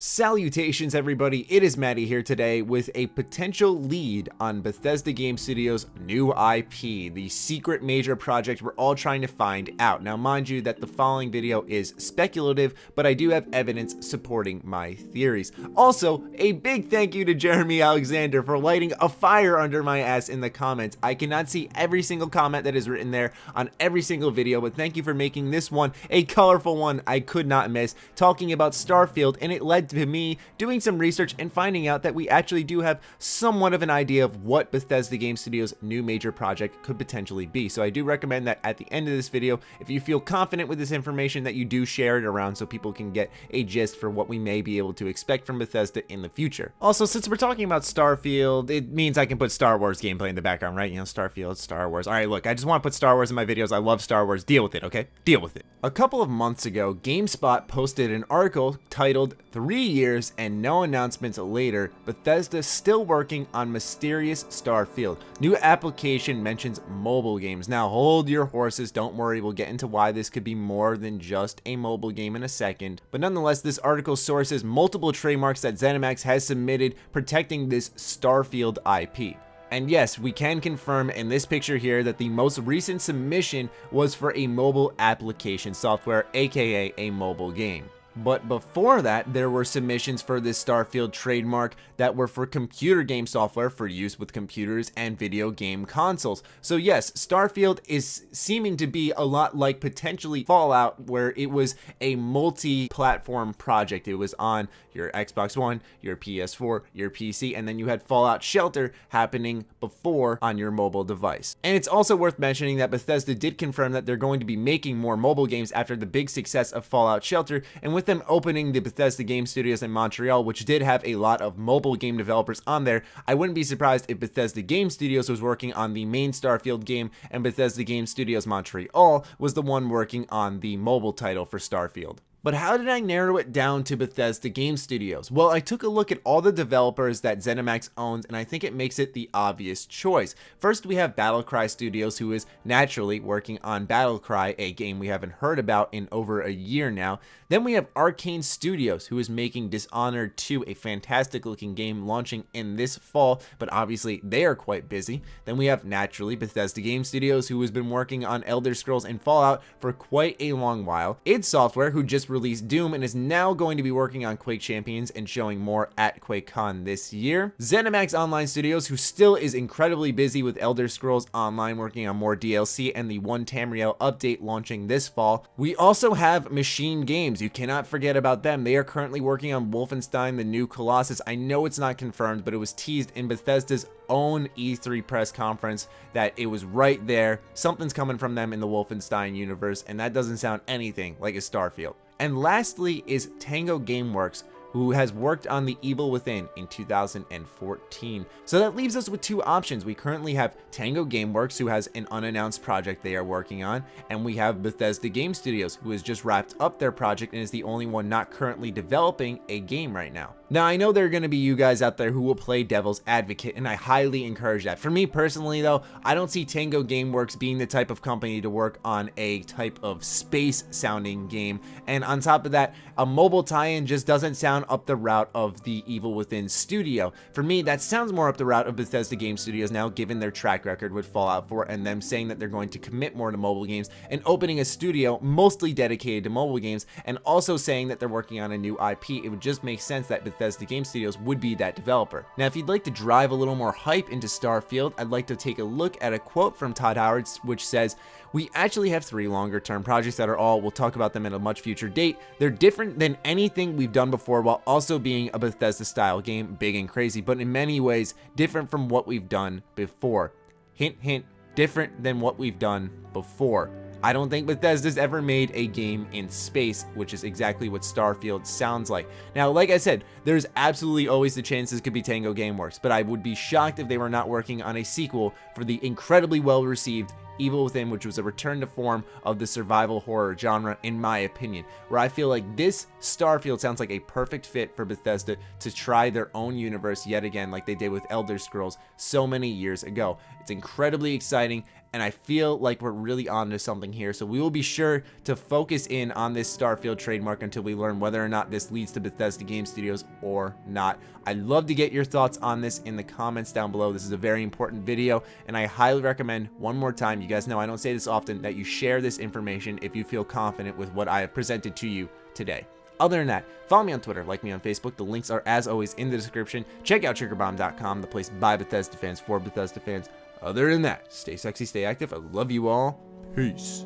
Salutations everybody, it is Matty here today with a potential lead on Bethesda Game Studios' new IP, the secret major project we're all trying to find out. Now mind you that the following video is speculative, but I do have evidence supporting my theories. Also, a big thank you to Jeremy Alexander for lighting a fire under my ass in the comments. I cannot see every single comment that is written there on every single video, but thank you for making this one a colorful one I could not miss, talking about Starfield, and it led to me doing some research and finding out that we actually do have somewhat of an idea of what Bethesda Game Studios' new major project could potentially be. So I do recommend that at the end of this video, if you feel confident with this information, that you do share it around so people can get a gist for what we may be able to expect from Bethesda in the future. Also, since we're talking about Starfield, it means I can put Star Wars gameplay in the background, right? You know, Starfield, Star Wars. All right, look, I just want to put Star Wars in my videos. I love Star Wars. Deal with it, okay? Deal with it. A couple of months ago, GameSpot posted an article titled 3 years and no announcements later, Bethesda still working on mysterious Starfield. New application mentions mobile games. Now hold your horses, don't worry, we'll get into why this could be more than just a mobile game in a second. But nonetheless, this article sources multiple trademarks that ZeniMax has submitted protecting this Starfield IP. And yes, we can confirm in this picture here that the most recent submission was for a mobile application software, aka a mobile game. But before that, there were submissions for this Starfield trademark that were for computer game software for use with computers and video game consoles. So yes, Starfield is seeming to be a lot like potentially Fallout, where it was a multi-platform project. It was on your Xbox One, your PS4, your PC, and then you had Fallout Shelter happening before on your mobile device. And it's also worth mentioning that Bethesda did confirm that they're going to be making more mobile games after the big success of Fallout Shelter, and with them opening the Bethesda Game Studios in Montreal, which did have a lot of mobile game developers on there, I wouldn't be surprised if Bethesda Game Studios was working on the main Starfield game and Bethesda Game Studios Montreal was the one working on the mobile title for Starfield. But how did I narrow it down to Bethesda Game Studios? Well, I took a look at all the developers that ZeniMax owns, and I think it makes it the obvious choice. First, we have Battlecry Studios, who is naturally working on Battlecry, a game we haven't heard about in over a year now. Then we have Arcane Studios, who is making Dishonored 2, a fantastic looking game launching in this fall, but obviously they are quite busy. Then we have, naturally, Bethesda Game Studios, who has been working on Elder Scrolls and Fallout for quite a long while. id Software, who just released Doom and is now going to be working on Quake Champions and showing more at QuakeCon this year. ZeniMax Online Studios, who still is incredibly busy with Elder Scrolls Online, working on more DLC and the 1 Tamriel update launching this fall. We also have Machine Games. You cannot forget about them. They are currently working on Wolfenstein: The New Colossus. I know it's not confirmed, but it was teased in Bethesda's own E3 press conference that it was right there. Something's coming from them in the Wolfenstein universe, and that doesn't sound anything like a Starfield. And lastly is Tango Gameworks, who has worked on The Evil Within in 2014. So that leaves us with two options. We currently have Tango Gameworks, who has an unannounced project they are working on, and we have Bethesda Game Studios, who has just wrapped up their project and is the only one not currently developing a game right now. Now, I know there are going to be you guys out there who will play devil's advocate, and I highly encourage that. For me personally, though, I don't see Tango Gameworks being the type of company to work on a type of space-sounding game, and on top of that, a mobile tie-in just doesn't sound up the route of the Evil Within studio. For me, that sounds more up the route of Bethesda Game Studios now, given their track record with Fallout 4 and them saying that they're going to commit more to mobile games and opening a studio mostly dedicated to mobile games, and also saying that they're working on a new IP. It would just make sense that Bethesda Game Studios would be that developer. Now, if you'd like to drive a little more hype into Starfield, I'd like to take a look at a quote from Todd, which says, "We actually have 3 longer-term projects that are all, we'll talk about them at a much future date. They're different than anything we've done before, while also being a Bethesda-style game, big and crazy, but in many ways different from what we've done before." Hint, hint, different than what we've done before. I don't think Bethesda's ever made a game in space, which is exactly what Starfield sounds like. Now, like I said, there's absolutely always the chance this could be Tango Gameworks, but I would be shocked if they were not working on a sequel for the incredibly well-received Evil Within, which was a return to form of the survival horror genre, in my opinion, where I feel like this Starfield sounds like a perfect fit for Bethesda to try their own universe yet again, like they did with Elder Scrolls so many years ago. It's incredibly exciting. and I feel like we're really onto something here. So we will be sure to focus in on this Starfield trademark until we learn whether or not this leads to Bethesda Game Studios or not. I'd love to get your thoughts on this in the comments down below. This is a very important video, and I highly recommend, one more time, you guys know I don't say this often, that you share this information if you feel confident with what I have presented to you today. Other than that, follow me on Twitter, like me on Facebook. The links are, as always, in the description. Check out TriggerBomb.com, the place by Bethesda fans for Bethesda fans. Other than that, stay sexy, stay active. I love you all. Peace.